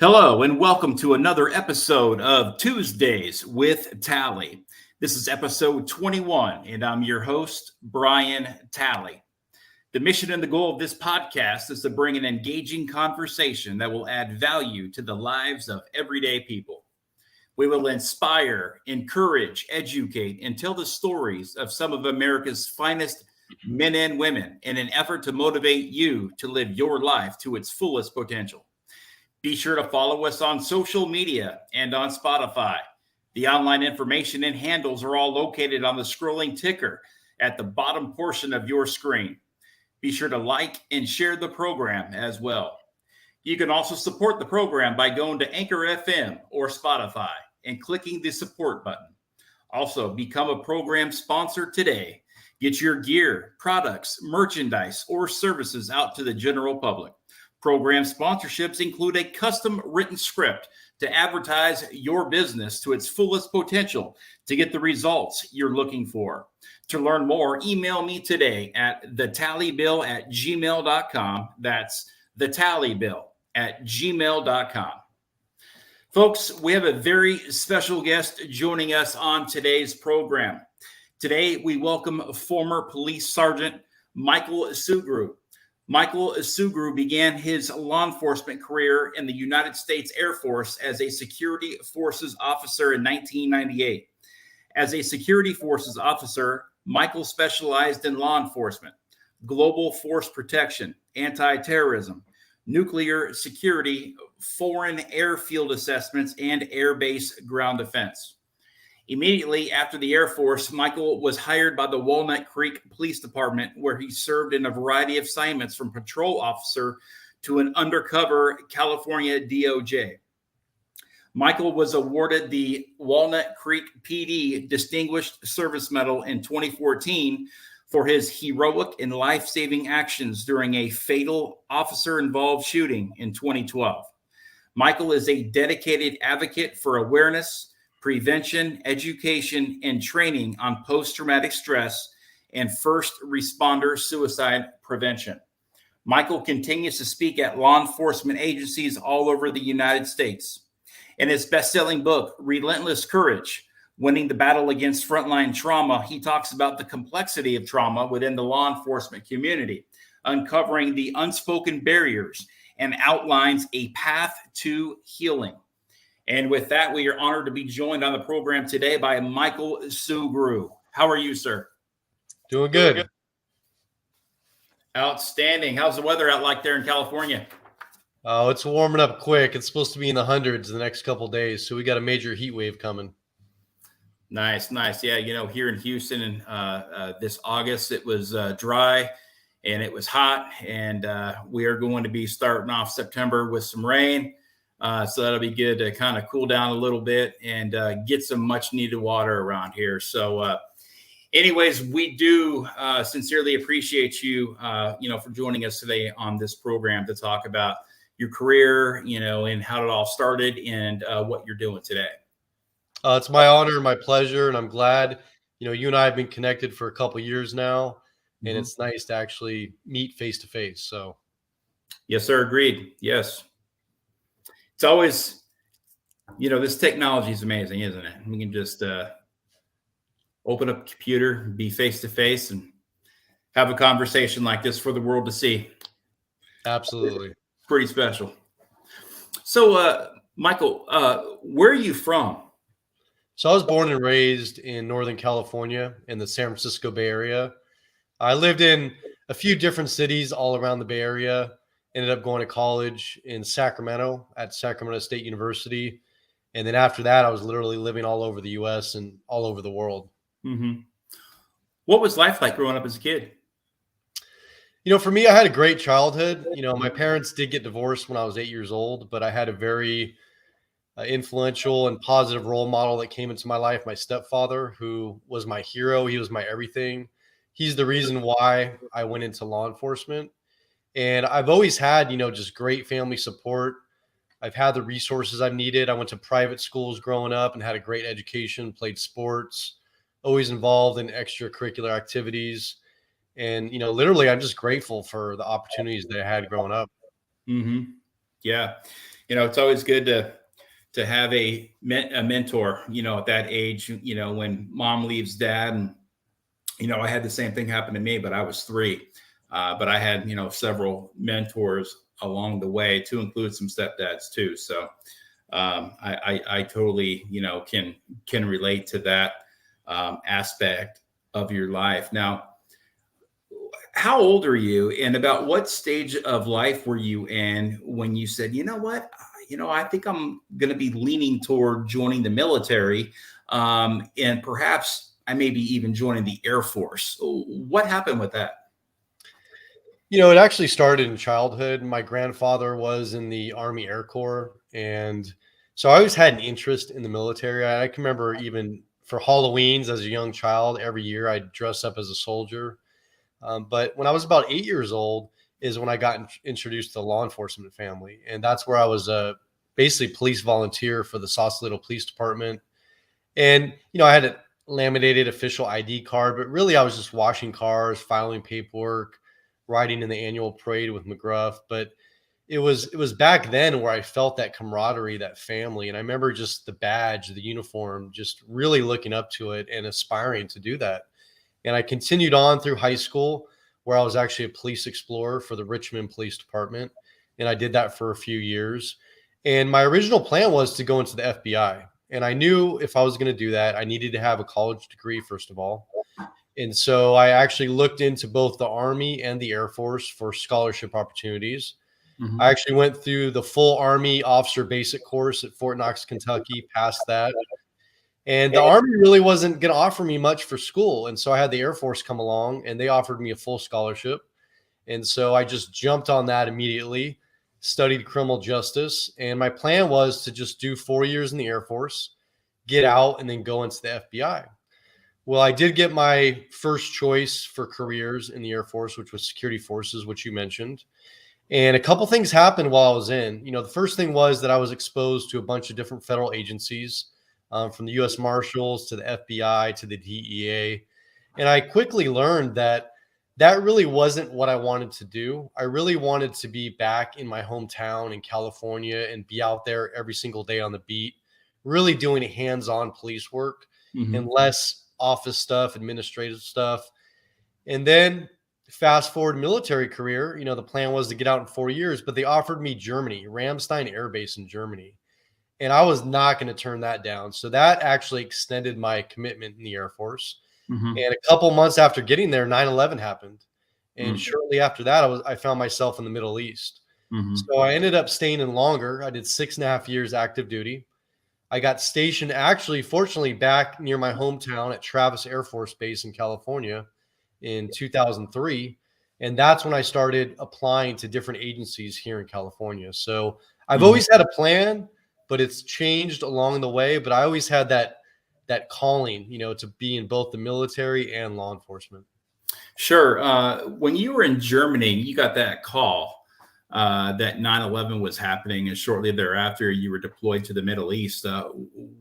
Hello, and welcome to another episode of Tuesdays with Tally. This is episode 21, and I'm your host, Brian Tally. The mission and the goal of this podcast is to bring an engaging conversation that will add value to the lives of everyday people. We will inspire, encourage, educate, and tell the stories of some of America's finest men and women in an effort to motivate you to live your life to its fullest potential. Be sure to follow us on social media and on Spotify. The online information and handles are all located on the scrolling ticker at the bottom portion of your screen. Be sure to like and share the program as well. You can also support the program by going to Anchor FM or Spotify and clicking the support button. Also, become a program sponsor today. Get your gear, products, merchandise, or services out to the general public. Program sponsorships include a custom written script to advertise your business to its fullest potential to get the results you're looking for. To learn more, email me today at thetallybill@gmail.com. That's thetallybill@gmail.com. Folks, we have a very special guest joining us on today's program. Today, we welcome former police sergeant Michael Sugrue. Michael Sugrue began his law enforcement career in the United States Air Force as a security forces officer in 1998. As a security forces officer, Michael specialized in law enforcement, global force protection, anti-terrorism, nuclear security, foreign airfield assessments, and air base ground defense. Immediately after the Air Force, Michael was hired by the Walnut Creek Police Department, where he served in a variety of assignments from patrol officer to an undercover California DOJ. Michael was awarded the Walnut Creek PD Distinguished Service Medal in 2014 for his heroic and life-saving actions during a fatal officer-involved shooting in 2012. Michael is a dedicated advocate for awareness, prevention, education, and training on post-traumatic stress and first responder suicide prevention. Michael continues to speak at law enforcement agencies all over the United States. In his best-selling book, Relentless Courage, Winning the Battle Against Frontline Trauma, he talks about the complexity of trauma within the law enforcement community, uncovering the unspoken barriers, and outlines a path to healing. And with that, we are honored to be joined on the program today by Michael Sugrue. How are you, sir? Doing good. Outstanding. How's the weather out like there in California? Oh, it's warming up quick. It's supposed to be in the hundreds the next couple of days, so we got a major heat wave coming. Nice. Yeah, here in Houston in this August, it was dry and it was hot, and we are going to be starting off September with some rain. So that'll be good to kind of cool down a little bit and get some much needed water around here. So anyways, we do sincerely appreciate you, for joining us today on this program to talk about your career, and how it all started and what you're doing today. It's my honor and my pleasure, and I'm glad, you and I have been connected for a couple of years now, and it's nice to actually meet face to face. So. Yes, sir. Agreed. Yes. It's always, this technology is amazing, isn't it? We can just open up a computer, be face to face, and have a conversation like this for the world to see. Absolutely. Pretty special. So, Michael, where are you from? So I was born and raised in Northern California in the San Francisco Bay Area. I lived in a few different cities all around the Bay Area. Ended up going to college in Sacramento at Sacramento State University. And then after that, I was literally living all over the U.S. and all over the world. Mm-hmm. What was life like growing up as a kid? For me, I had a great childhood. My parents did get divorced when I was 8 years old, but I had a very influential and positive role model that came into my life, my stepfather, who was my hero. He was my everything. He's the reason why I went into law enforcement. And I've always had, just great family support. I've had the resources I've needed. I went to private schools growing up and had a great education, played sports, always involved in extracurricular activities. And, literally, I'm just grateful for the opportunities that I had growing up. Mm-hmm. Yeah. It's always good to have a mentor, at that age, when mom leaves dad. And, I had the same thing happen to me, but I was 3. But I had, several mentors along the way, to include some stepdads too. So I totally, can relate to that aspect of your life. Now, how old are you, and about what stage of life were you in when you said, you know what, I think I'm going to be leaning toward joining the military, and perhaps I may be even joining the Air Force? What happened with that? It actually started in childhood. My grandfather was in the Army Air Corps. And so I always had an interest in the military. I can remember even for Halloweens as a young child, every year I'd dress up as a soldier. But when I was about 8 years old is when I got introduced to the law enforcement family. And that's where I was basically police volunteer for the Sausalito Police Department. And, I had a laminated official ID card, but really I was just washing cars, filing paperwork, riding in the annual parade with McGruff. But it was back then where I felt that camaraderie, that family. And I remember just the badge, the uniform, just really looking up to it and aspiring to do that. And I continued on through high school, where I was actually a police explorer for the Richmond Police Department. And I did that for a few years. And my original plan was to go into the FBI. And I knew if I was going to do that, I needed to have a college degree, first of all. And so I actually looked into both the Army and the Air Force for scholarship opportunities. Mhm. I actually went through the full Army officer basic course at Fort Knox, Kentucky, passed that. And the Army really wasn't going to offer me much for school. And so I had the Air Force come along and they offered me a full scholarship. And so I just jumped on that immediately, studied criminal justice. And my plan was to just do 4 years in the Air Force, get out, and then go into the FBI. Well, I did get my first choice for careers in the Air Force, which was security forces, which you mentioned. And a couple things happened while I was in. The first thing was that I was exposed to a bunch of different federal agencies, from the U.S. Marshals to the FBI to the DEA. And I quickly learned that that really wasn't what I wanted to do. I really wanted to be back in my hometown in California and be out there every single day on the beat, really doing hands-on police work and Mhm. less office stuff, administrative stuff. And then fast forward military career, the plan was to get out in 4 years, but they offered me Germany, Ramstein Air Base in Germany. And I was not going to turn that down. So that actually extended my commitment in the Air Force. Mhm. And a couple months after getting there, 9/11 happened. And Mhm. shortly after that, I found myself in the Middle East. Mhm. So I ended up staying in longer. I did 6.5 years active duty. I got stationed actually, fortunately, back near my hometown at Travis Air Force Base in California in 2003. And that's when I started applying to different agencies here in California. So I've Mhm. always had a plan, but it's changed along the way. But I always had that calling, to be in both the military and law enforcement. Sure. When you were in Germany, you got that call that 9/11 was happening, and shortly thereafter, you were deployed to the Middle East.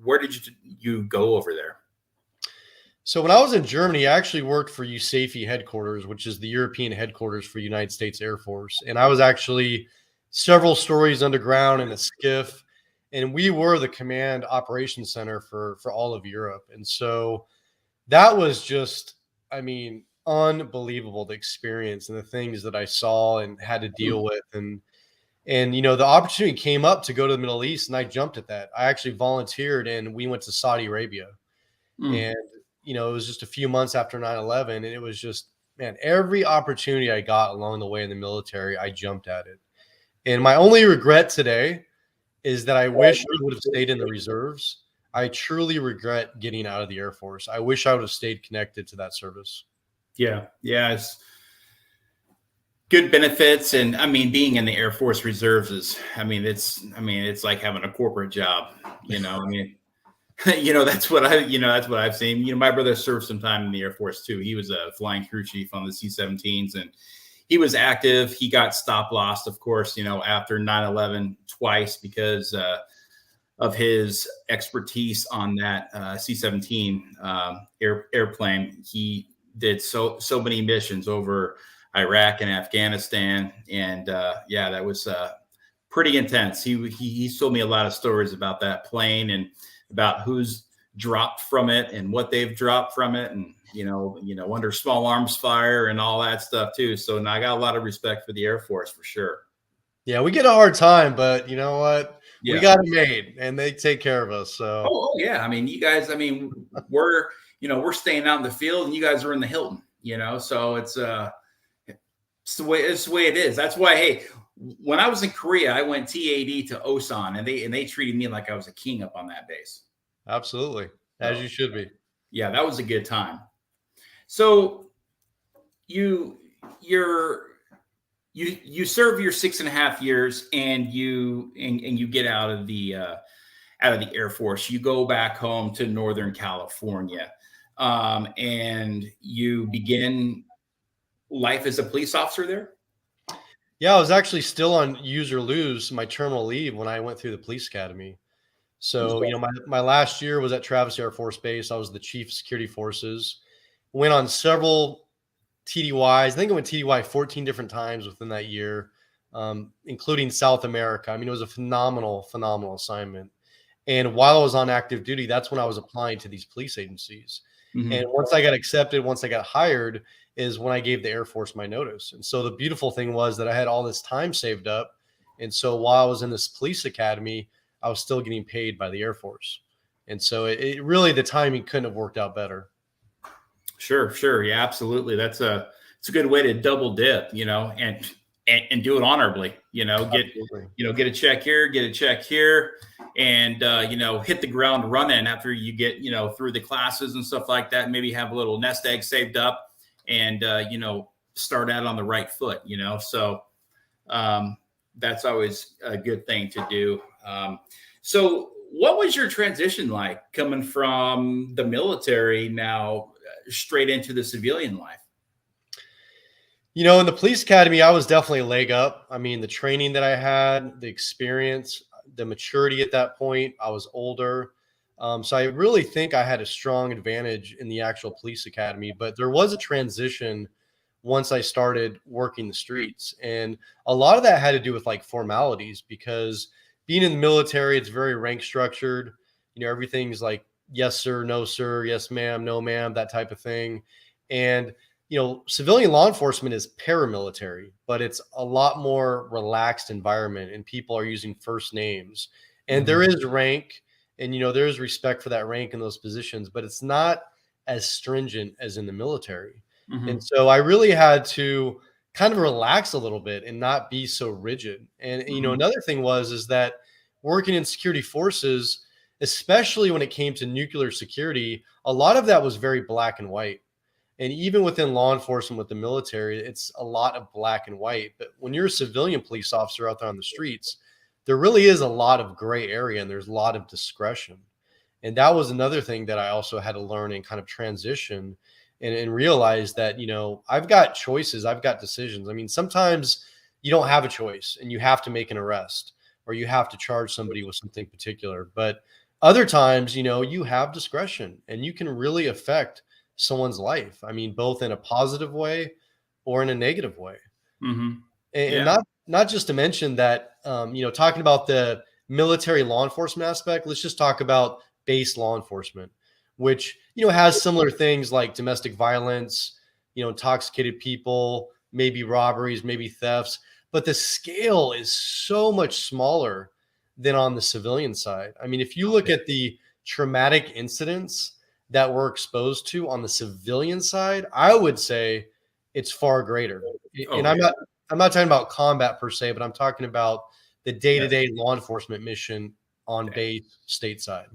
Where did you go over there? So when I was in Germany, I actually worked for USAFE headquarters, which is the European headquarters for United States Air Force. And I was actually several stories underground in a skiff. And we were the command operations center for all of Europe. And so that was just, I mean, unbelievable, the experience and the things that I saw and had to deal with. And the opportunity came up to go to the Middle East and I jumped at that. I actually volunteered and we went to Saudi Arabia. Mm. And, it was just a few months after 9/11. And it was just, man, every opportunity I got along the way in the military, I jumped at it. And my only regret today is that I wish I would have stayed in the reserves. I truly regret getting out of the Air Force. I wish I would have stayed connected to that service. Yeah, yeah, it's good benefits, and I mean, being in the Air Force Reserves is, I mean, it's like having a corporate job. I mean, that's what I've seen. My brother served some time in the Air Force too. He was a flying crew chief on the C-17s, and he was active. He got stop lost, of course, after 9/11 twice because of his expertise on that C-17 airplane. He did so many missions over Iraq and Afghanistan, and yeah, that was pretty intense. He's told me a lot of stories about that plane and about who's dropped from it and what they've dropped from it, and under small arms fire and all that stuff too. So now I got a lot of respect for the Air Force for sure. Yeah, we get a hard time, but you know what? Yeah. We got it made, and they take care of us. So. Oh yeah, I mean, you guys. I mean, we're staying out in the field, and you guys are in the Hilton. So it's the way it is. That's why, hey, when I was in Korea, I went TAD to Osan, and they treated me like I was a king up on that base. Absolutely, as you should be. Yeah, that was a good time. So you serve your 6.5 years, and you get out of the Air Force. You go back home to Northern California, and you begin life as a police officer there. Yeah, I was actually still on use or lose, my terminal leave, when I went through the police academy. So, my last year was at Travis Air Force Base. I was the chief of security forces. Went on several TDYs. I think I went TDY 14 different times within that year, including South America. I mean, it was a phenomenal assignment. And while I was on active duty, that's when I was applying to these police agencies. Mm-hmm. And once I got accepted, once I got hired, is when I gave the Air Force my notice. And so the beautiful thing was that I had all this time saved up. And so while I was in this police academy, I was still getting paid by the Air Force. And so it really, the timing couldn't have worked out better. Sure. Yeah, absolutely. It's a good way to double dip, and do it honorably, get a check here, and, hit the ground running after you get, through the classes and stuff like that. Maybe have a little nest egg saved up and, start out on the right foot, so that's always a good thing to do. So what was your transition like coming from the military now straight into the civilian life? In the police academy, I was definitely a leg up. I mean, the training that I had, the experience, the maturity at that point, I was older. So I really think I had a strong advantage in the actual police academy, but there was a transition once I started working the streets. And a lot of that had to do with like formalities, because being in the military, it's very rank structured. Everything's like, yes, sir, no, sir, yes, ma'am, no, ma'am, that type of thing. And, civilian law enforcement is paramilitary, but it's a lot more relaxed environment, and people are using first names, and there is rank, and, there's respect for that rank in those positions, but it's not as stringent as in the military. Mm-hmm. And so I really had to kind of relax a little bit and not be so rigid. And, another thing is that working in security forces, especially when it came to nuclear security, a lot of that was very black and white. And even within law enforcement with the military, it's a lot of black and white. But when you're a civilian police officer out there on the streets, there really is a lot of gray area, and there's a lot of discretion. And that was another thing that I also had to learn and kind of transition and realize that, I've got choices, I've got decisions. I mean, sometimes you don't have a choice and you have to make an arrest, or you have to charge somebody with something particular. But other times, you have discretion, and you can really affect someone's life. I mean, both in a positive way or in a negative way. Mm-hmm. And not just to mention that, talking about the military law enforcement aspect, let's just talk about base law enforcement, which, has similar things like domestic violence, intoxicated people, maybe robberies, maybe thefts, but the scale is so much smaller than on the civilian side. I mean, if you look at the traumatic incidents that we're exposed to on the civilian side, I would say it's far greater. And I'm not talking about combat per se, but I'm talking about the day-to-day law enforcement mission on base stateside.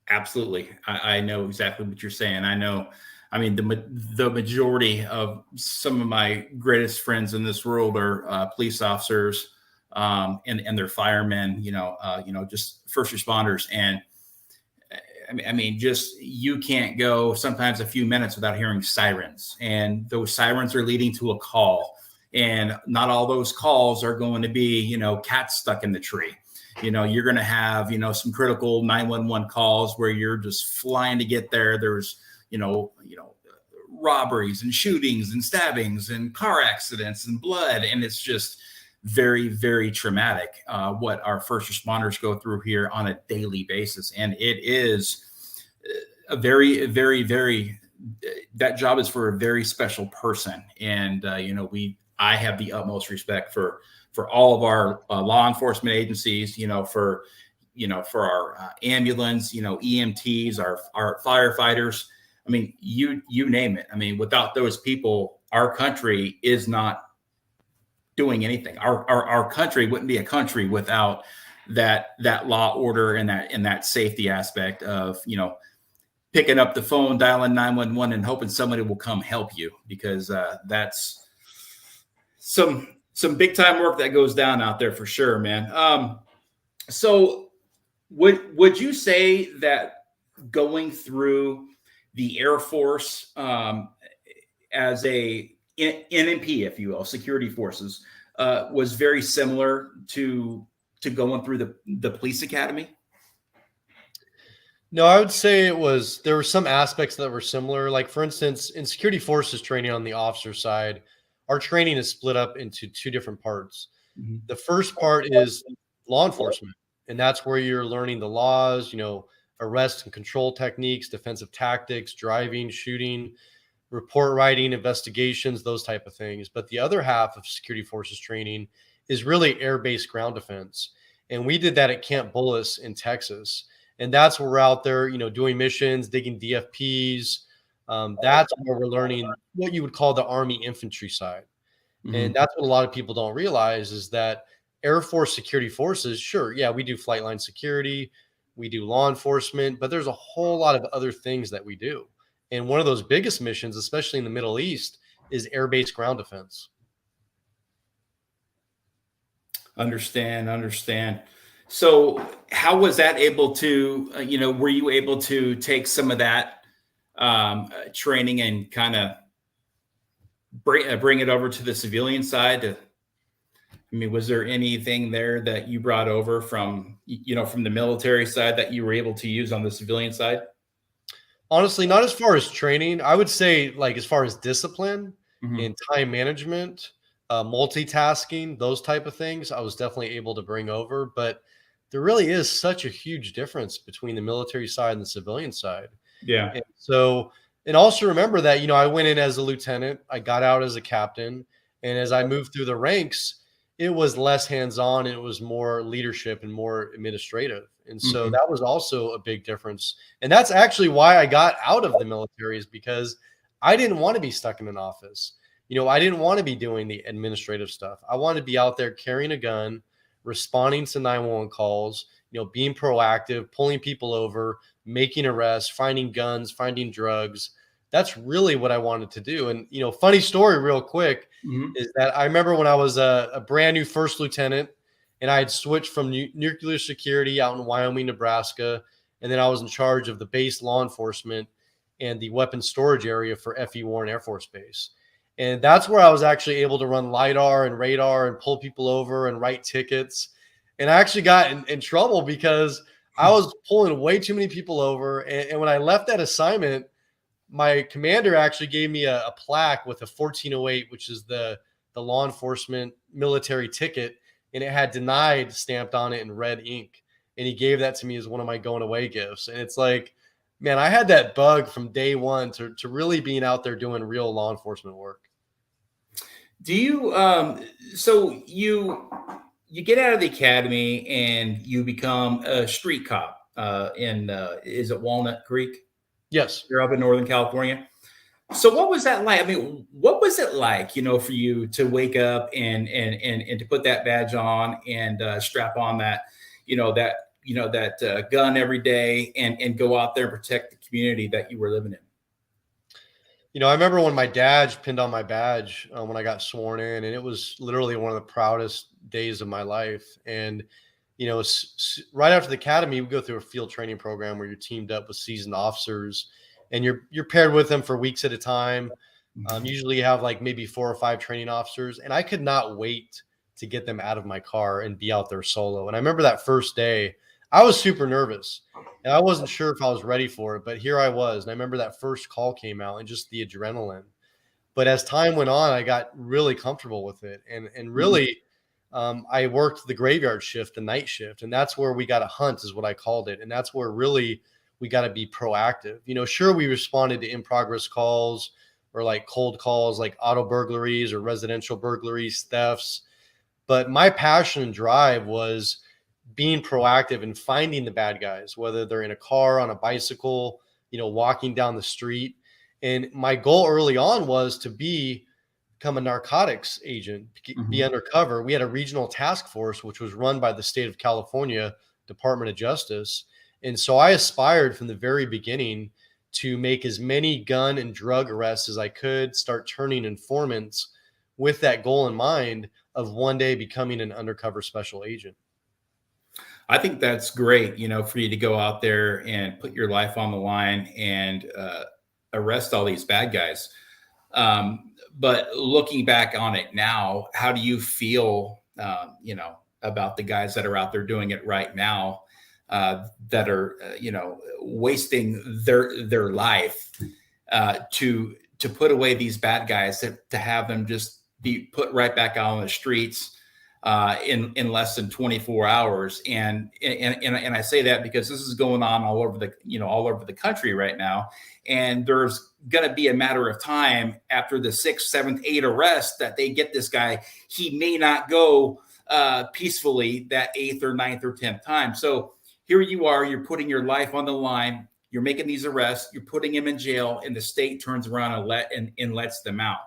Absolutely. I know exactly what you're saying. I mean, the majority of some of my greatest friends in this world are police officers, and they're firemen, just first responders. And I mean, just, you can't go sometimes a few minutes without hearing sirens, and those sirens are leading to a call, and not all those calls are going to be, cats stuck in the tree. You're going to have, some critical 911 calls where you're just flying to get there. There's, robberies and shootings and stabbings and car accidents and blood. And it's just, very, very traumatic, what our first responders go through here on a daily basis. And it is a very, very, very, that job is for a very special person. And, I have the utmost respect for all of our law enforcement agencies, for our ambulance, EMTs, our firefighters. I mean, you name it. I mean, without those people, our country is not doing anything. Our country wouldn't be a country without that law, order, and that safety aspect of, picking up the phone, dialing 911, and hoping somebody will come help you, because that's some big time work that goes down out there for sure, man. So would you say that going through the Air Force, as a NMP, if you will, security forces, was very similar to going through the police academy? No, I would say there were some aspects that were similar. Like, for instance, in security forces training on the officer side, our training is split up into two different parts. Mm-hmm. The first part is law enforcement, and that's where you're learning the laws, arrest and control techniques, defensive tactics, driving, shooting, report writing, investigations, those type of things. But the other half of security forces training is really air-based ground defense. And we did that at Camp Bullis in Texas. And that's where we're out there, doing missions, digging DFPs. That's where we're learning what you would call the Army infantry side. Mm-hmm. And that's what a lot of people don't realize, is that Air Force security forces, sure, yeah, we do flight line security, we do law enforcement, but there's a whole lot of other things that we do. And one of those biggest missions, especially in the Middle East, is air-based ground defense. Understand. So how was that able to, were you able to take some of that training and kind of bring it over to the civilian side? Was there anything there that you brought over from the military side that you were able to use on the civilian side? Honestly, not as far as training. I would say, like, as far as discipline and time management, multitasking, those type of things, I was definitely able to bring over. But there really is such a huge difference between the military side and the civilian side. Yeah. And also remember that, I went in as a lieutenant, I got out as a captain. And as I moved through the ranks, it was less hands-on, and it was more leadership and more administrative. And so that was also a big difference. And that's actually why I got out of the military, is because I didn't want to be stuck in an office. I didn't want to be doing the administrative stuff. I wanted to be out there carrying a gun, responding to 911 calls, being proactive, pulling people over, making arrests, finding guns, finding drugs. That's really what I wanted to do. And, funny story real quick is that I remember when I was a brand new first lieutenant, and I had switched from nuclear security out in Wyoming, Nebraska. And then I was in charge of the base law enforcement and the weapons storage area for F.E. Warren Air Force Base. And that's where I was actually able to run LiDAR and radar and pull people over and write tickets. And I actually got in trouble because I was pulling way too many people over. And when I left that assignment, my commander actually gave me a plaque with a 1408, which is the law enforcement military ticket. And it had denied stamped on it in red ink. And he gave that to me as one of my going away gifts. And it's like, man, I had that bug from day one to really being out there doing real law enforcement work. Do you, so you get out of the academy and you become a street cop is it Walnut Creek? Yes. You're up in Northern California. So what was that like? What was it like, for you to wake up and to put that badge on and strap on that, that gun every day and go out there and protect the community that you were living in? I remember when my dad pinned on my badge when I got sworn in, and it was literally one of the proudest days of my life. And, right after the academy, we go through a field training program where you're teamed up with seasoned officers, and you're paired with them for weeks at a time. Usually you have like maybe 4 or 5 training officers, and I could not wait to get them out of my car and be out there solo. And I remember that first day, I was super nervous, and I wasn't sure if I was ready for it, but here I was. And I remember that first call came out and just the adrenaline. But as time went on, I got really comfortable with it. And really, I worked the graveyard shift, the night shift, and that's where we got to hunt, is what I called it. And that's where really we got to be proactive. Sure, we responded to in progress calls or like cold calls, like auto burglaries or residential burglaries, thefts. But my passion and drive was being proactive and finding the bad guys, whether they're in a car, on a bicycle, walking down the street. And my goal early on was to become a narcotics agent, be undercover. We had a regional task force, which was run by the state of California Department of Justice. And so I aspired from the very beginning to make as many gun and drug arrests as I could, start turning informants with that goal in mind of one day becoming an undercover special agent. I think that's great, for you to go out there and put your life on the line and arrest all these bad guys. But looking back on it now, how do you feel, about the guys that are out there doing it right now, that are, wasting their life to put away these bad guys, to have them just be put right back out on the streets in less than 24 hours. And I say that because this is going on all over the country right now. And there's going to be a matter of time after the 6th, 7th, 8th arrest that they get this guy. He may not go peacefully that 8th or 9th or 10th time. So here you are, you're putting your life on the line. You're making these arrests, you're putting him in jail, and the state turns around and lets them out.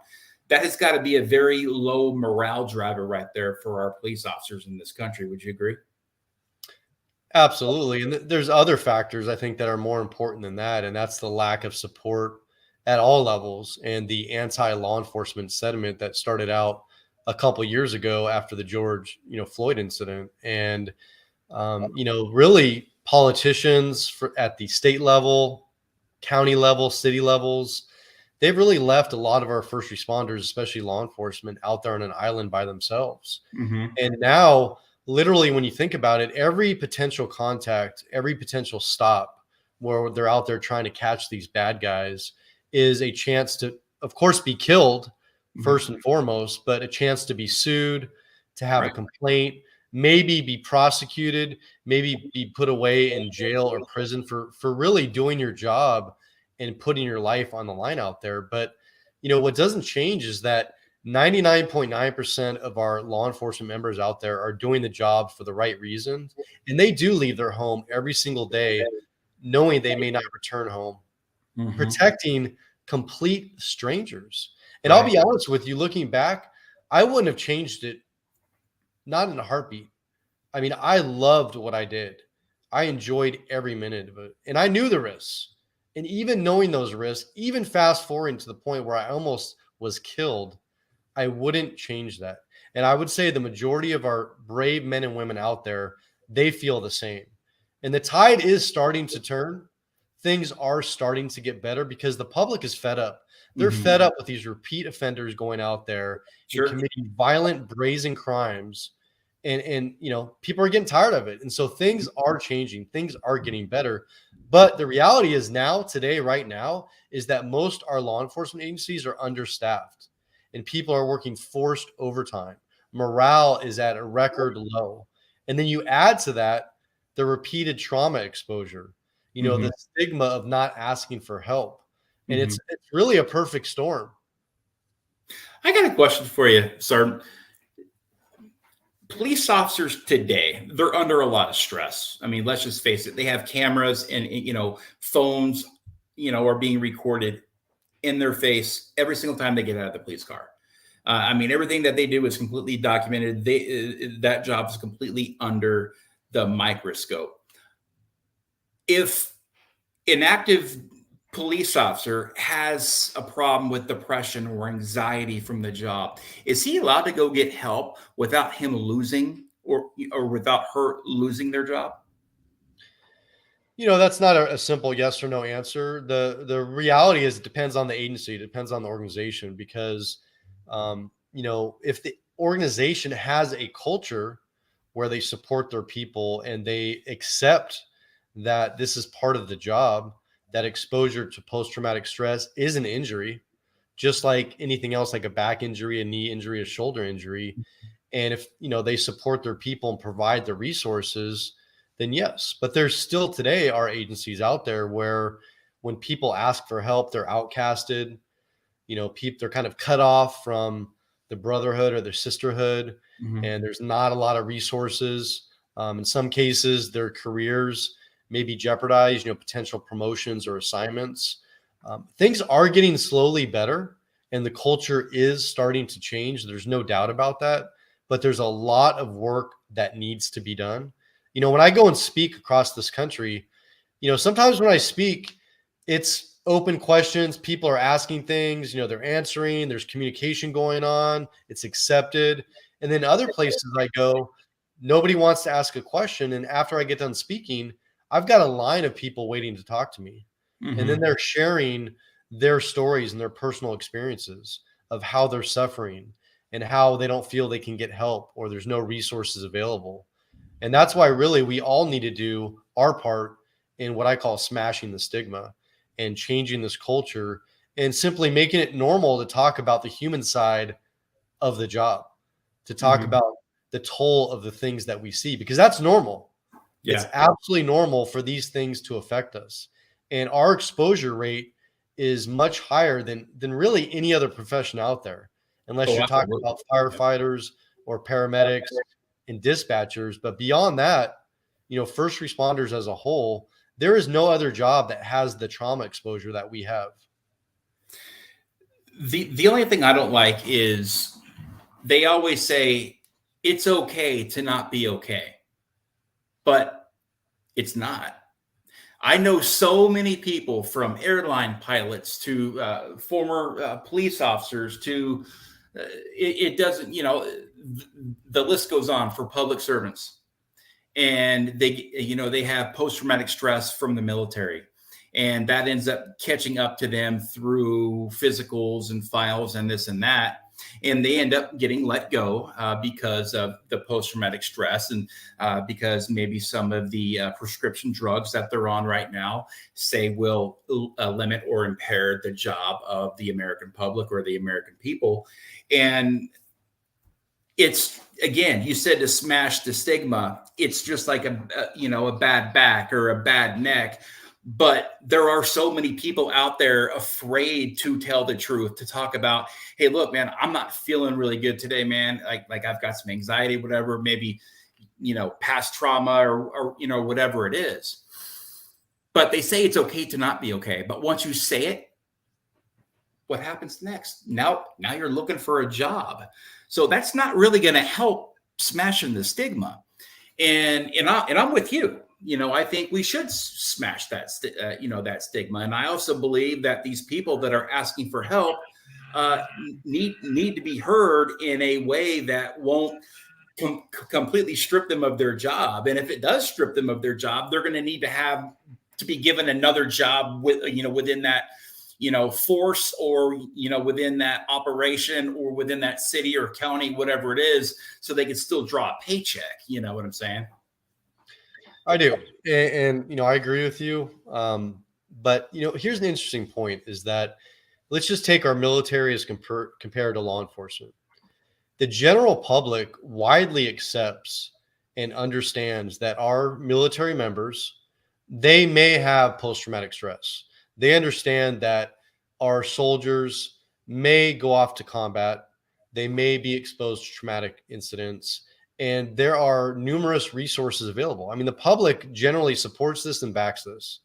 That has got to be a very low morale driver right there for our police officers in this country. Would you agree? Absolutely. And there's other factors I think that are more important than that. And that's the lack of support at all levels and the anti-law enforcement sentiment that started out a couple years ago after the George, Floyd incident. And, really politicians at the state level, county level, city levels, they've really left a lot of our first responders, especially law enforcement, out there on an island by themselves. Mm-hmm. And now, literally, when you think about it, every potential contact, every potential stop where they're out there trying to catch these bad guys is a chance to, of course, be killed first and foremost, but a chance to be sued, to have a complaint, maybe be prosecuted, maybe be put away in jail or prison for really doing your job and putting your life on the line out there. But, what doesn't change is that 99.9% of our law enforcement members out there are doing the job for the right reasons. And they do leave their home every single day knowing they may not return home, protecting complete strangers. And I'll be honest with you, looking back, I wouldn't have changed it, not in a heartbeat. I mean, I loved what I did. I enjoyed every minute of it. And I knew the risks. And even knowing those risks, even fast forwarding to the point where I almost was killed, I wouldn't change that. And I would say the majority of our brave men and women out there, they feel the same. And the tide is starting to turn. Things are starting to get better because the public is fed up. They're fed up with these repeat offenders going out there and committing violent, brazen crimes. And people are getting tired of it. And so things are changing. Things are getting better. But the reality is right now, is that most our law enforcement agencies are understaffed and people are working forced overtime. Morale is at a record low. And then you add to that the repeated trauma exposure, the stigma of not asking for help. And it's really a perfect storm. I got a question for you, Sergeant. Police officers today, they're under a lot of stress. I mean, let's just face it. They have cameras and phones, are being recorded in their face every single time they get out of the police car. Everything that they do is completely documented. That job is completely under the microscope. If an active police officer has a problem with depression or anxiety from the job, is he allowed to go get help without him losing or without her losing their job? That's not a simple yes or no answer. The reality is it depends on the agency, it depends on the organization, because if the organization has a culture where they support their people and they accept that this is part of the job, that exposure to post-traumatic stress is an injury, just like anything else, like a back injury, a knee injury, a shoulder injury. And if, they support their people and provide the resources, then yes. But there's still today are agencies out there where when people ask for help, they're outcasted. They're kind of cut off from the brotherhood or their sisterhood, and there's not a lot of resources. In some cases, their careers may be jeopardized, potential promotions or assignments. Things are getting slowly better, and the culture is starting to change. There's no doubt about that, but there's a lot of work that needs to be done. When I go and speak across this country, sometimes when I speak, it's open questions. People are asking things, they're answering, there's communication going on, it's accepted. And then other places I go, nobody wants to ask a question. And after I get done speaking, I've got a line of people waiting to talk to me. And then they're sharing their stories and their personal experiences of how they're suffering and how they don't feel they can get help or there's no resources available. And that's why really we all need to do our part in what I call smashing the stigma and changing this culture and simply making it normal to talk about the human side of the job, to talk about the toll of the things that we see, because that's normal. Yeah. It's absolutely normal for these things to affect us. And our exposure rate is much higher than really any other profession out there, unless you're talking about firefighters or paramedics and dispatchers. But beyond that, first responders as a whole, there is no other job that has the trauma exposure that we have. The only thing I don't like is they always say it's okay to not be okay, but it's not. I know so many people, from airline pilots to former police officers to it doesn't, the list goes on for public servants. And they have post-traumatic stress from the military, and that ends up catching up to them through physicals and files and this and that. And they end up getting let go because of the post-traumatic stress and because maybe some of the prescription drugs that they're on right now say will limit or impair the job of the American public or the American people. And it's, again, you said to smash the stigma. It's just like a bad back or a bad neck. But there are so many people out there afraid to tell the truth, to talk about, hey, look, man, I'm not feeling really good today, man. Like I've got some anxiety, whatever, maybe, past trauma or whatever it is. But they say it's okay to not be okay. But once you say it, what happens next? Now you're looking for a job. So that's not really going to help smashing the stigma. And I'm with you. I think we should smash that, that stigma. And I also believe that these people that are asking for help need to be heard in a way that won't completely strip them of their job. And if it does strip them of their job, they're going to need to be given another job within that, force or, within that operation or within that city or county, whatever it is, so they can still draw a paycheck. You know what I'm saying? I do. And I agree with you. But, here's an interesting point is that let's just take our military as compared to law enforcement. The general public widely accepts and understands that our military members, they may have post-traumatic stress. They understand that our soldiers may go off to combat. They may be exposed to traumatic incidents. And there are numerous resources available. I mean, the public generally supports this and backs this.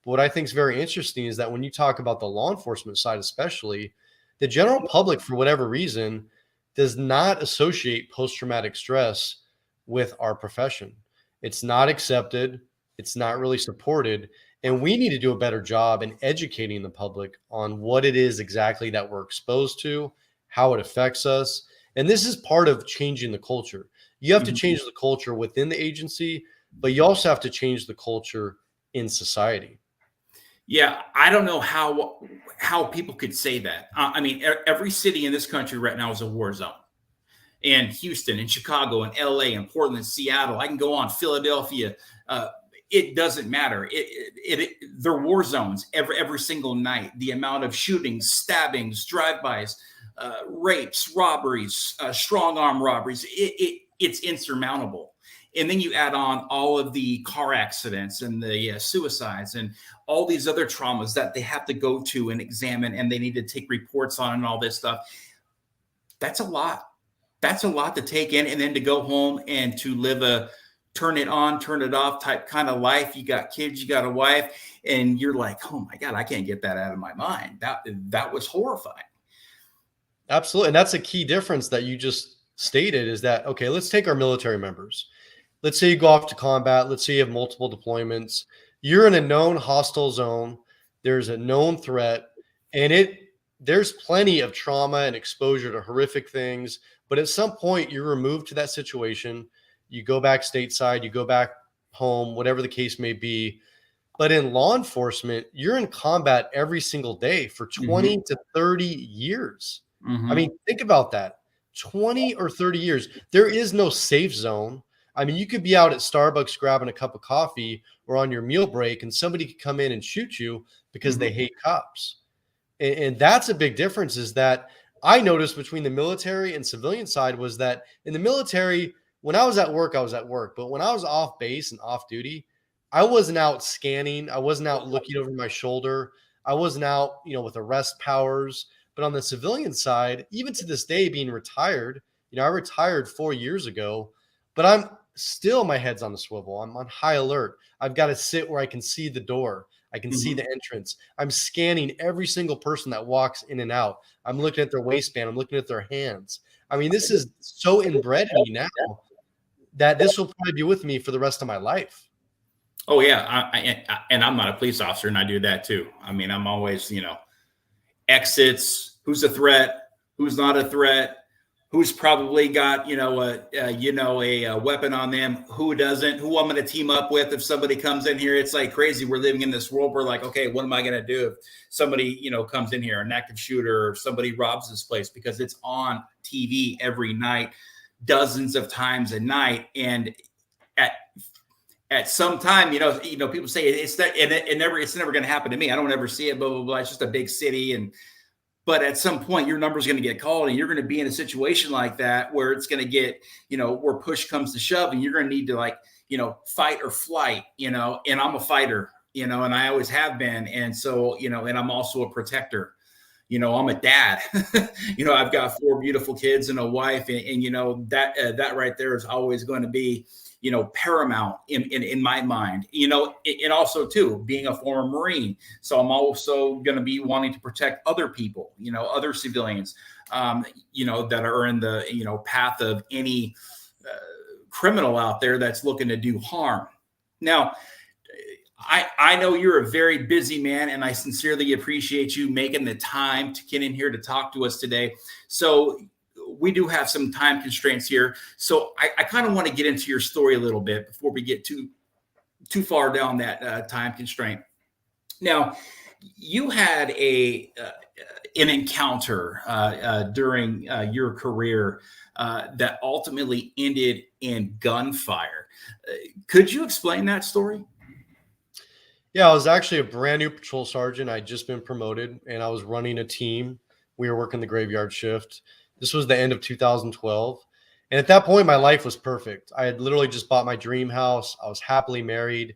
But what I think is very interesting is that when you talk about the law enforcement side, especially, the general public, for whatever reason, does not associate post-traumatic stress with our profession. It's not accepted. It's not really supported. And we need to do a better job in educating the public on what it is exactly that we're exposed to, how it affects us. And this is part of changing the culture. You have to change the culture within the agency, but you also have to change the culture in society. Yeah, I don't know how people could say that. I mean, every city in this country right now is a war zone. And Houston and Chicago and LA and Portland, Seattle, I can go on, Philadelphia. It doesn't matter. They're war zones every single night. The amount of shootings, stabbings, drive-bys, rapes, robberies, strong arm robberies. It's insurmountable. And then you add on all of the car accidents and the suicides and all these other traumas that they have to go to and examine, and they need to take reports on and all this stuff. That's a lot. That's a lot to take in. And then to go home and to live a turn it on, turn it off type kind of life. You got kids, you got a wife, and you're like, oh my God, I can't get that out of my mind. That was horrifying. Absolutely. And that's a key difference that you just stated, is that, okay, let's take our military members. Let's say you go off to combat. Let's say you have multiple deployments. You're in a known hostile zone. There's a known threat, and there's plenty of trauma and exposure to horrific things. But at some point, you're removed to that situation. You go back stateside, you go back home, whatever the case may be. But in law enforcement, you're in combat every single day for 20 to 30 years. I mean, think about that. 20 or 30 years. There is no safe zone. I mean, you could be out at Starbucks grabbing a cup of coffee or on your meal break, and somebody could come in and shoot you because they hate cops. And that's a big difference, is that I noticed between the military and civilian side was that in the military, when I was at work, I was at work. But when I was off base and off duty, I wasn't out scanning. I wasn't out looking over my shoulder. I wasn't out, with arrest powers. But on the civilian side, even to this day, being retired, I retired 4 years ago, but I'm still, my head's on the swivel. I'm on high alert. I've got to sit where I can see the door. I can see the entrance. I'm scanning every single person that walks in and out. I'm looking at their waistband. I'm looking at their hands. I mean, this is so inbred in me now that this will probably be with me for the rest of my life. Oh yeah. And I'm not a police officer, and I do that too. I mean, I'm always, exits, who's a threat, who's not a threat, who's probably got, a weapon on them, who doesn't, who I'm going to team up with if somebody comes in here. It's like crazy. We're living in this world where, like, okay, what am I going to do if somebody, comes in here, an active shooter, or somebody robs this place, because it's on TV every night, dozens of times a night. And at some time, people say it's never going to happen to me. I don't ever see it, blah, blah, blah. It's just a big city. But at some point, your number's going to get called, and you're going to be in a situation like that where it's going to get, where push comes to shove, and you're going to need to fight or flight, and I'm a fighter, and I always have been. And so, and I'm also a protector. I'm a dad. I've got 4 beautiful kids and a wife, and that right there is always going to be, paramount in my mind, and also too, being a former Marine. So I'm also going to be wanting to protect other people, other civilians, that are in the, path of any criminal out there that's looking to do harm. Now, I know you're a very busy man, and I sincerely appreciate you making the time to get in here to talk to us today. So we do have some time constraints here. So I kind of want to get into your story a little bit before we get too far down that time constraint. Now, you had an encounter during your career that ultimately ended in gunfire. Could you explain that story? Yeah, I was actually a brand new patrol sergeant. I'd just been promoted, and I was running a team. We were working the graveyard shift. This was the end of 2012. And at that point, my life was perfect. I had literally just bought my dream house. I was happily married.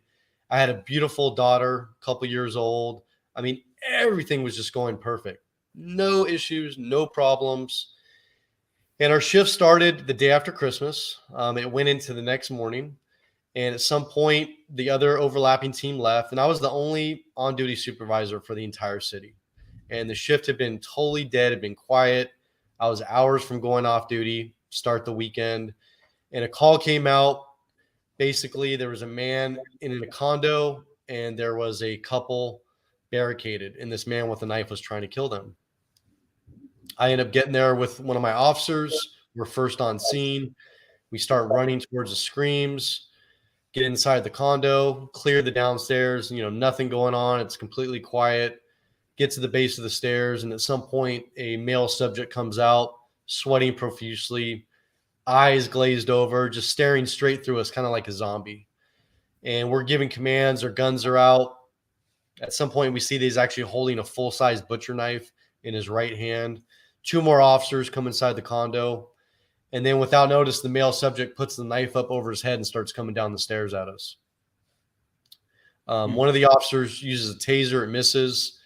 I had a beautiful daughter, a couple years old. I mean, everything was just going perfect. No issues, no problems. And our shift started the day after Christmas. It went into the next morning. And at some point, the other overlapping team left, and I was the only on-duty supervisor for the entire city. And the shift had been totally dead, had been quiet. I was hours from going off duty, start the weekend, and a call came out. Basically, there was a man in a condo, and there was a couple barricaded, and this man with a knife was trying to kill them. I ended up getting there with one of my officers. We're first on scene. We start running towards the screams, get inside the condo, clear the downstairs, nothing going on. It's completely quiet. Get to the base of the stairs, and at some point, a male subject comes out, sweating profusely, eyes glazed over, just staring straight through us, kind of like a zombie. And we're giving commands. Our guns are out. At some point, we see that he's actually holding a full-size butcher knife in his right hand. 2 more officers come inside the condo. And then without notice, the male subject puts the knife up over his head and starts coming down the stairs at us. One of the officers uses a taser. It misses.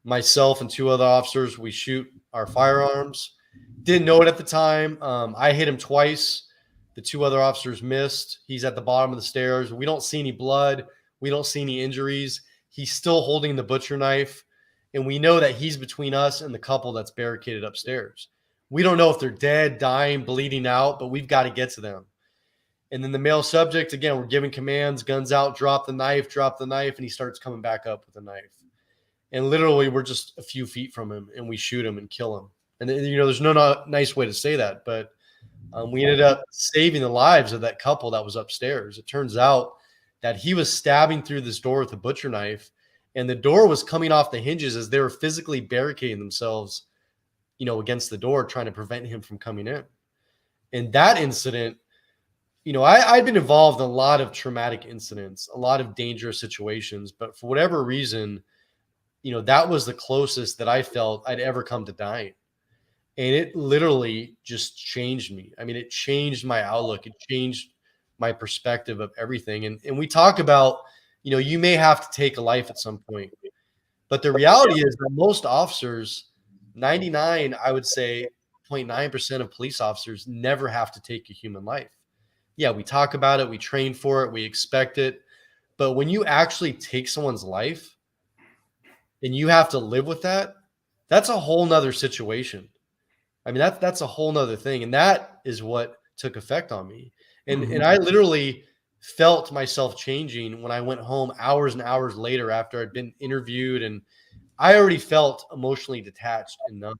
Myself and 2 other officers, we shoot our firearms. Didn't know it at the time. I hit him twice. The 2 other officers missed. He's at the bottom of the stairs. We don't see any blood. We don't see any injuries. He's still holding the butcher knife. And we know that he's between us and the couple that's barricaded upstairs. We don't know if they're dead, dying, bleeding out, but we've got to get to them. And then the male subject, again, we're giving commands, guns out, drop the knife, and he starts coming back up with a knife. And literally, we're just a few feet from him, and we shoot him and kill him. And, there's no nice way to say that, but we ended up saving the lives of that couple that was upstairs. It turns out that he was stabbing through this door with a butcher knife, and the door was coming off the hinges as they were physically barricading themselves, against the door, trying to prevent him from coming in. And that incident, I'd been involved in a lot of traumatic incidents, a lot of dangerous situations, but for whatever reason, that was the closest that I felt I'd ever come to dying. And it literally just changed me. I mean, it changed my outlook. It changed my perspective of everything. And we talk about, you may have to take a life at some point. But the reality is that most officers, 99, I would say 0.9% of police officers never have to take a human life. Yeah, we talk about it. We train for it. We expect it. But when you actually take someone's life and you have to live with that, that's a whole nother situation. I mean, that's a whole nother thing. And that is what took effect on me. And I literally felt myself changing when I went home hours and hours later after I'd been interviewed, and I already felt emotionally detached and numb.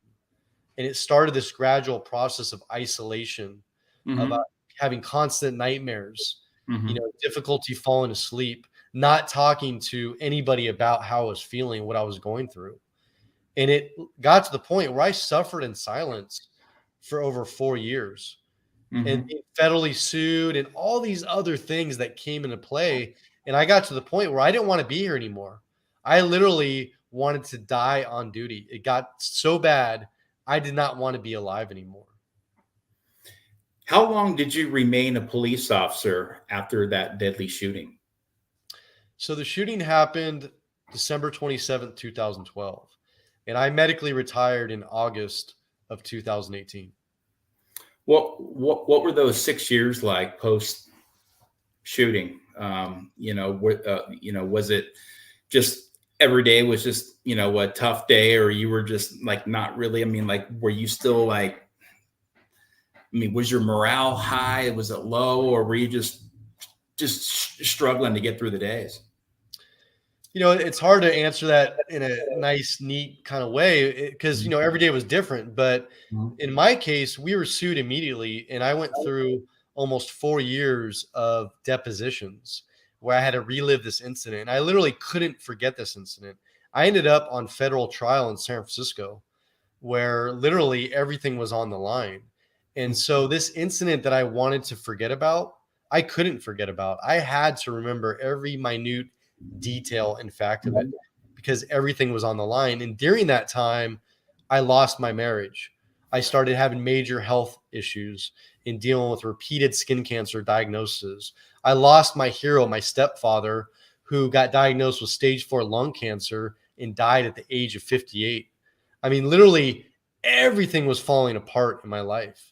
And it started this gradual process of isolation, about having constant nightmares, difficulty falling asleep, not talking to anybody about how I was feeling, what I was going through. And it got to the point where I suffered in silence for over 4 years and being federally sued and all these other things that came into play. And I got to the point where I didn't want to be here anymore. I literally wanted to die on duty. It got so bad, I did not want to be alive anymore. How long did you remain a police officer after that deadly shooting? So the shooting happened December 27th, 2012. And I medically retired in August of 2018. What were those 6 years like post shooting? Was it just every day was just, a tough day, or you were just like, not really? I mean, like, were you still like, was your morale high? Was it low, or were you just struggling to get through the days? It's hard to answer that in a nice, neat kind of way because, every day was different. But in my case, we were sued immediately. And I went through almost 4 years of depositions where I had to relive this incident. And I literally couldn't forget this incident. I ended up on federal trial in San Francisco where literally everything was on the line. And so this incident that I wanted to forget about, I couldn't forget about. I had to remember every minute detail and fact of it because everything was on the line. And during that time, I lost my marriage. I started having major health issues in dealing with repeated skin cancer diagnoses. I lost my hero, my stepfather, who got diagnosed with stage 4 lung cancer and died at the age of 58. I mean, literally everything was falling apart in my life.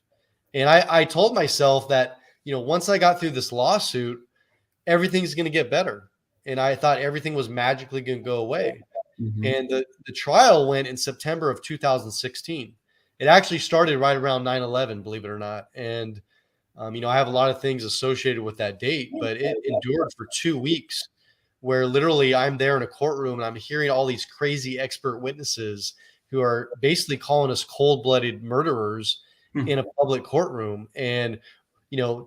And I told myself that, once I got through this lawsuit, everything's going to get better. And I thought everything was magically going to go away. And the trial went in September of 2016. It actually started right around 9/11, believe it or not. And, I have a lot of things associated with that date, but it endured for 2 weeks where literally I'm there in a courtroom and I'm hearing all these crazy expert witnesses who are basically calling us cold-blooded murderers in a public courtroom and,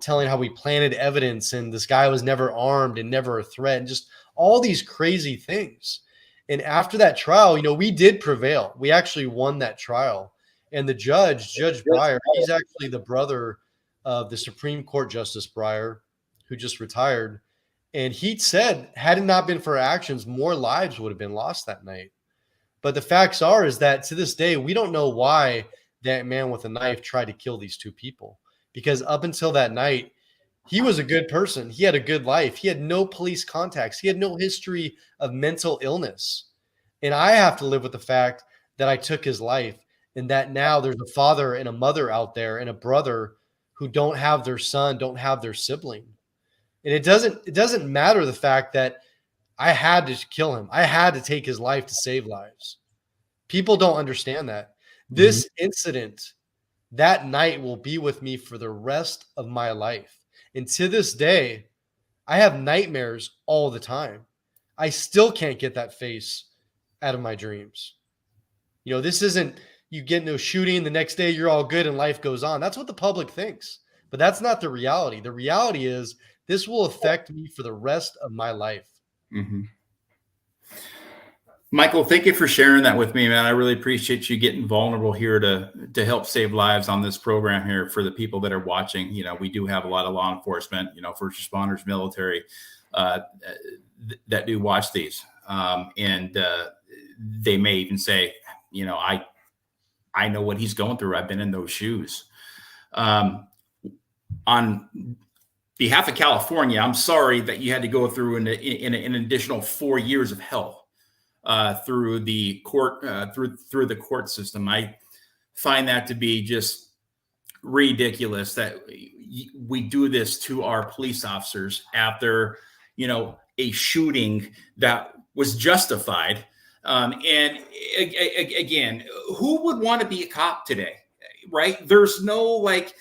telling how we planted evidence and this guy was never armed and never a threat and just all these crazy things. And after that trial, we did prevail. We actually won that trial. And the Judge Breyer, he's actually the brother of the Supreme Court Justice Breyer, who just retired. And he said, had it not been for our actions, more lives would have been lost that night. But the facts is that to this day, we don't know why that man with a knife tried to kill these two people. Because up until that night, he was a good person. He had a good life. He had no police contacts. He had no history of mental illness. And I have to live with the fact that I took his life, and that now there's a father and a mother out there and a brother who don't have their son, don't have their sibling. And it doesn't matter the fact that I had to kill him. I had to take his life to save lives. People don't understand that. This incident, that night, will be with me for the rest of my life. And to this day, I have nightmares all the time. I still can't get that face out of my dreams. You know, this isn't you get into a shooting, the next day you're all good and life goes on. That's what the public thinks. But that's not the reality. The reality is this will affect me for the rest of my life. Mm-hmm. Michael, thank you for sharing that with me, man. I really appreciate you getting vulnerable here to help save lives on this program here for the people that are watching. You know, we do have a lot of law enforcement, you know, first responders, military, that do watch these. And they may even say, you know, I know what he's going through. I've been in those shoes. On behalf of California, I'm sorry that you had to go through an additional 4 years of hell through the court through the court system. I find that to be just ridiculous that we do this to our police officers after, you know, a shooting that was justified. And again, who would want to be a cop today, right? There's no like,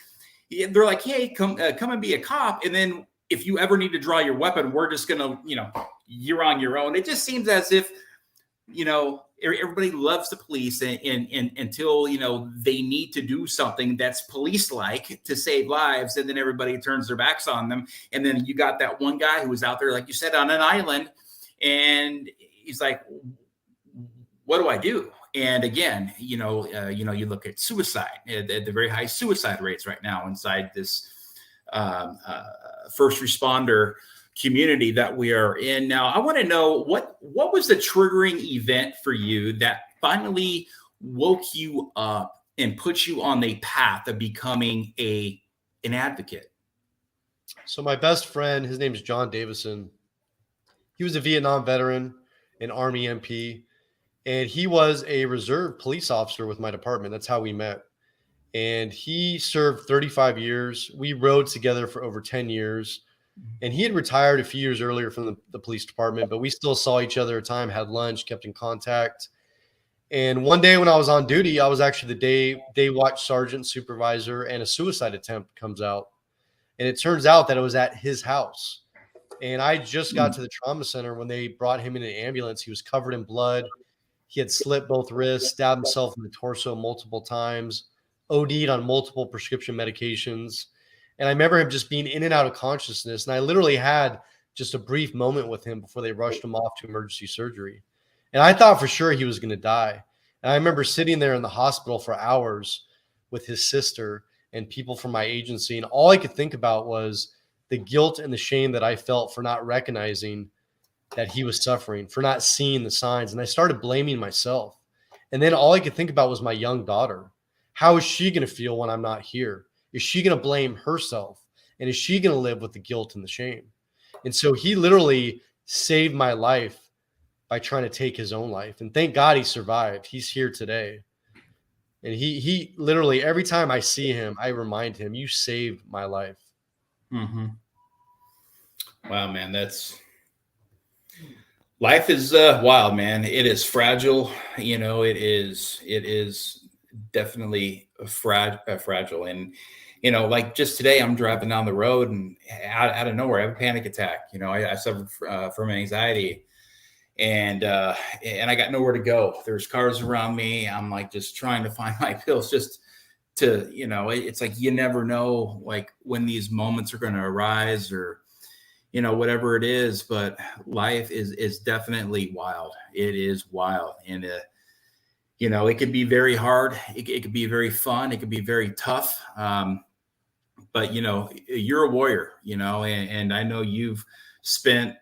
they're like, hey, come and be a cop. And then if you ever need to draw your weapon, we're just going to, you know, you're on your own. It just seems as if, you know, everybody loves the police and until, you know, they need to do something that's police-like to save lives. And then everybody turns their backs on them. And then you got that one guy who was out there, like you said, on an island. And he's like, what do I do? And again, you look at suicide, the very high suicide rates right now inside this first responder community that we are in now. I want to know what was the triggering event for you that finally woke you up and put you on the path of becoming an advocate? So my best friend, his name is John Davison. He was a Vietnam veteran, an Army MP, and he was a reserve police officer with my department. That's how we met. And he served 35 years. We rode together for over 10 years. And he had retired a few years earlier from the police department, but we still saw each other at time, had lunch, kept in contact. And one day when I was on duty, I was actually the day watch sergeant supervisor, and a suicide attempt comes out. And it turns out that it was at his house. And I just got to the trauma center when they brought him in an ambulance. He was covered in blood. He had slit both wrists, stabbed himself in the torso multiple times, OD'd on multiple prescription medications. And I remember him just being in and out of consciousness. And I literally had just a brief moment with him before they rushed him off to emergency surgery. And I thought for sure he was going to die. And I remember sitting there in the hospital for hours with his sister and people from my agency. And all I could think about was the guilt and the shame that I felt for not recognizing that he was suffering, for not seeing the signs. And I started blaming myself. And then all I could think about was my young daughter. How is she going to feel when I'm not here? Is she going to blame herself? And is she going to live with the guilt and the shame? And so he literally saved my life by trying to take his own life. And thank God he survived. He's here today. And he literally, every time I see him, I remind him, you saved my life. Mm-hmm. Wow, man, life is wild, man. It is fragile. You know, it is definitely fragile. And, you know, like just today, I'm driving down the road and out of nowhere, I have a panic attack. You know, I suffer from anxiety, and I got nowhere to go. There's cars around me. I'm like just trying to find my pills just to, you know, it's like you never know like when these moments are going to arise or, you know, whatever it is. But life is definitely wild. It is wild. And, you know, it could be very hard. It could be very fun. It could be very tough. But, you know, you're a warrior, you know, and I know you've spent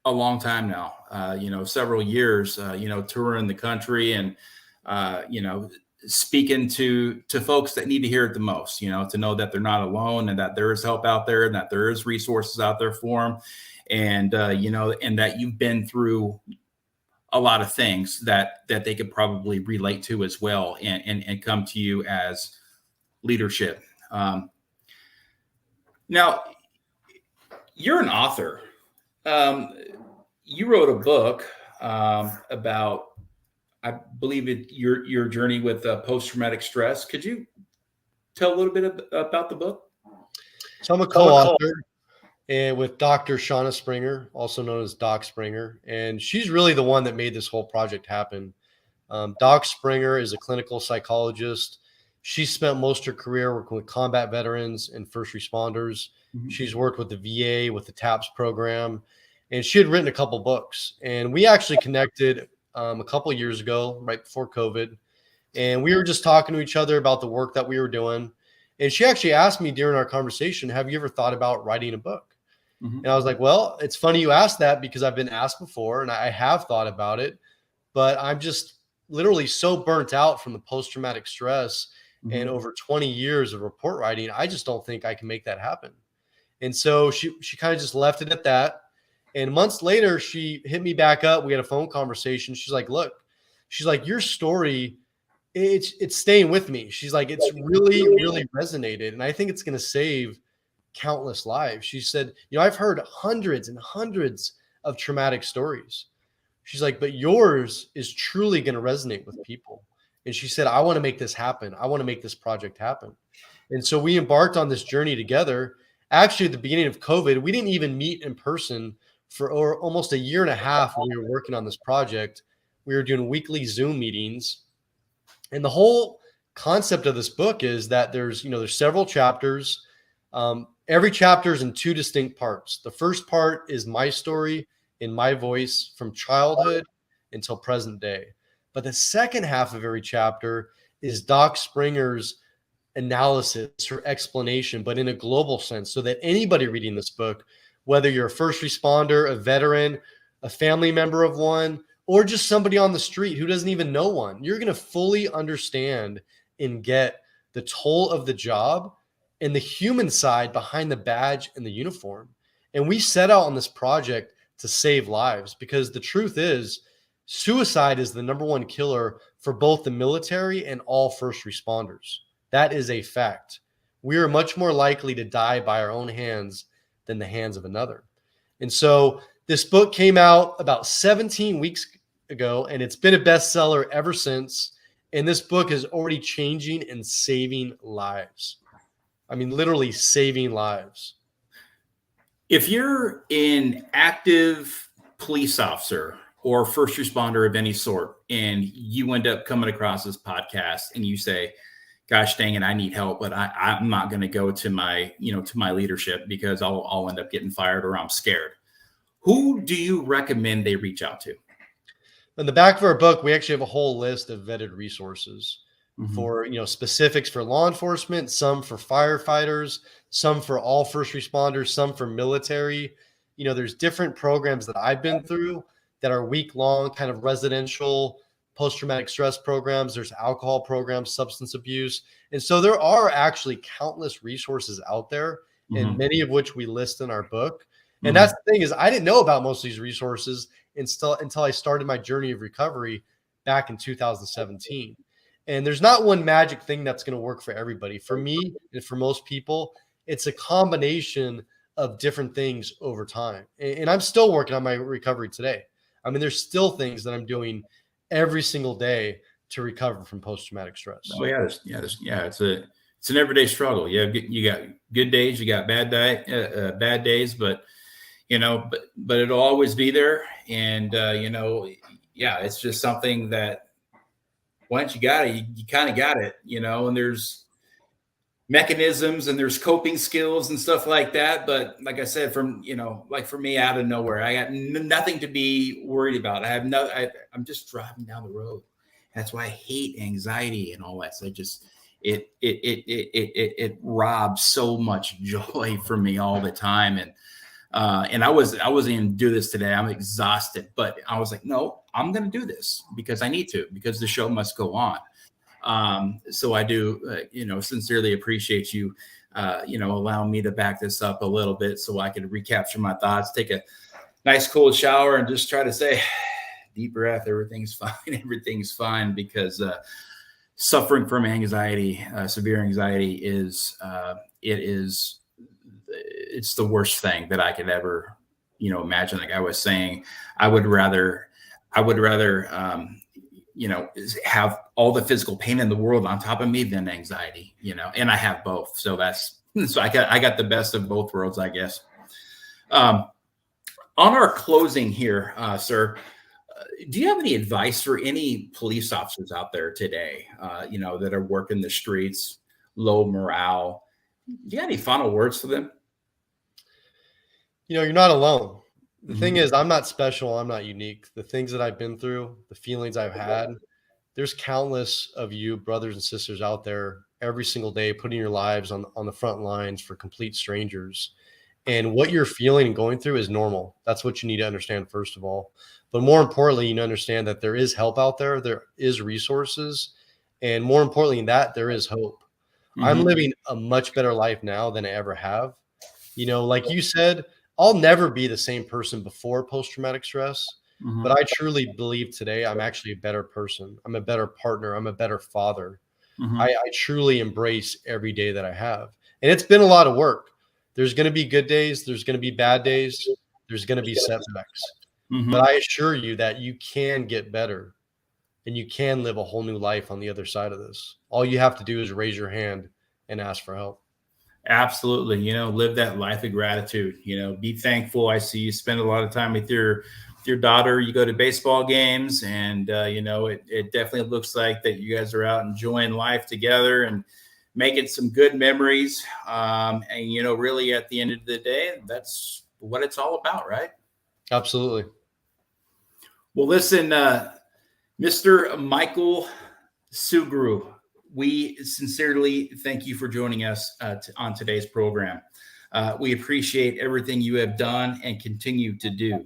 a long time now, you know, several years, you know, touring the country and, you know, speaking to folks that need to hear it the most, to know that they're not alone and that there is help out there and that there is resources out there for them. And, and that you've been through a lot of things that they could probably relate to as well and come to you as leadership. Now, you're an author. You wrote a book about, I believe your journey with post-traumatic stress. Could you tell a little bit about the book? So I'm a co-author and with Dr. Shauna Springer, also known as Doc Springer, and she's really the one that made this whole project happen. Doc Springer is a clinical psychologist. She spent most of her career working with combat veterans and first responders. Mm-hmm. She's worked with the VA, with the TAPS program, and she had written a couple books. And we actually connected a couple of years ago, right before COVID. And we were just talking to each other about the work that we were doing. And she actually asked me during our conversation, have you ever thought about writing a book? Mm-hmm. And I was like, well, it's funny you asked that because I've been asked before and I have thought about it, but I'm just literally so burnt out from the post-traumatic stress mm-hmm. and over 20 years of report writing. I just don't think I can make that happen. And so she kind of just left it at that. And months later, she hit me back up. We had a phone conversation. She's like, look, your story, it's staying with me. She's like, it's really, really resonated. And I think it's going to save countless lives. She said, I've heard hundreds and hundreds of traumatic stories. She's like, but yours is truly going to resonate with people. And she said, I want to make this happen. I want to make this project happen. And so we embarked on this journey together. Actually, at the beginning of COVID, we didn't even meet in person for almost a year and a half when we were working on this project. We were doing weekly Zoom meetings. And the whole concept of this book is that there's several chapters. Every chapter is in two distinct parts. The first part is my story in my voice from childhood until present day. But the second half of every chapter is Doc Springer's analysis or explanation, but in a global sense, so that anybody reading this book, whether you're a first responder, a veteran, a family member of one, or just somebody on the street who doesn't even know one, you're going to fully understand and get the toll of the job and the human side behind the badge and the uniform. And we set out on this project to save lives because the truth is suicide is the number one killer for both the military and all first responders. That is a fact. We are much more likely to die by our own hands than the hands of another. And so this book came out about 17 weeks ago, and it's been a bestseller ever since. And this book is already changing and saving lives. I mean, literally saving lives. If you're an active police officer or first responder of any sort, and you end up coming across this podcast and you say, gosh dang it, I need help, but I'm not going to go to my leadership because I'll end up getting fired or I'm scared. Who do you recommend they reach out to? In the back of our book, we actually have a whole list of vetted resources mm-hmm. for, specifics for law enforcement, some for firefighters, some for all first responders, some for military. There's different programs that I've been through that are week-long kind of residential post-traumatic stress programs. There's alcohol programs, substance abuse. And so there are actually countless resources out there, mm-hmm. and many of which we list in our book. And mm-hmm. that's the thing is I didn't know about most of these resources until I started my journey of recovery back in 2017. And there's not one magic thing that's going to work for everybody. For me and for most people, it's a combination of different things over time. And I'm still working on my recovery today. I mean, there's still things that I'm doing every single day to recover from post-traumatic stress. Oh yeah. It's an everyday struggle. You got good days, you got bad days, but it'll always be there. And, it's just something that once you got it, you kind of got it, and there's mechanisms and there's coping skills and stuff like that. But like I said, like for me out of nowhere, I got nothing to be worried about. I'm just driving down the road. That's why I hate anxiety and all that. So it robs so much joy from me all the time. And I wasn't even do this today. I'm exhausted, but I was like, no, I'm going to do this because I need to, because the show must go on. So I do, sincerely appreciate you, allowing me to back this up a little bit so I could recapture my thoughts, take a nice cold shower, and just try to say, deep breath, everything's fine, everything's fine, because suffering from anxiety, severe anxiety it's the worst thing that I could ever, imagine. Like I was saying, I would rather, have all the physical pain in the world on top of me than anxiety, and I have both. So I got the best of both worlds, I guess. On our closing here, sir, do you have any advice for any police officers out there today, that are working the streets, low morale? Do you have any final words for them? You're not alone. The Mm-hmm. thing is, I'm not special. I'm not unique. The things that I've been through, the feelings I've had, there's countless of you brothers and sisters out there every single day putting your lives on the front lines for complete strangers. And what you're feeling and going through is normal. That's what you need to understand, first of all. But more importantly, you need to understand that there is help out there. There is resources. And more importantly than that, there is hope. Mm-hmm. I'm living a much better life now than I ever have. Like you said, I'll never be the same person before post-traumatic stress. Mm-hmm. But I truly believe today I'm actually a better person. I'm a better partner. I'm a better father. Mm-hmm. I truly embrace every day that I have. And it's been a lot of work. There's going to be good days. There's going to be bad days. There's going to be setbacks. Mm-hmm. But I assure you that you can get better and you can live a whole new life on the other side of this. All you have to do is raise your hand and ask for help. Absolutely. Live that life of gratitude, be thankful. I see you spend a lot of time with your daughter. You go to baseball games, and, it definitely looks like that you guys are out enjoying life together and making some good memories. And, really at the end of the day, that's what it's all about, right? Absolutely. Well, listen, Mr. Michael Sugrue, we sincerely thank you for joining us on today's program. We appreciate everything you have done and continue to do.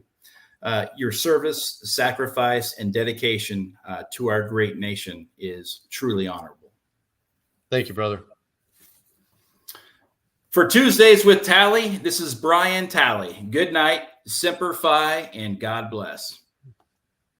Your service, sacrifice, and dedication to our great nation is truly honorable. Thank you, brother. For Tuesdays with Tally, this is Brian Tally. Good night, Semper Fi, and God bless.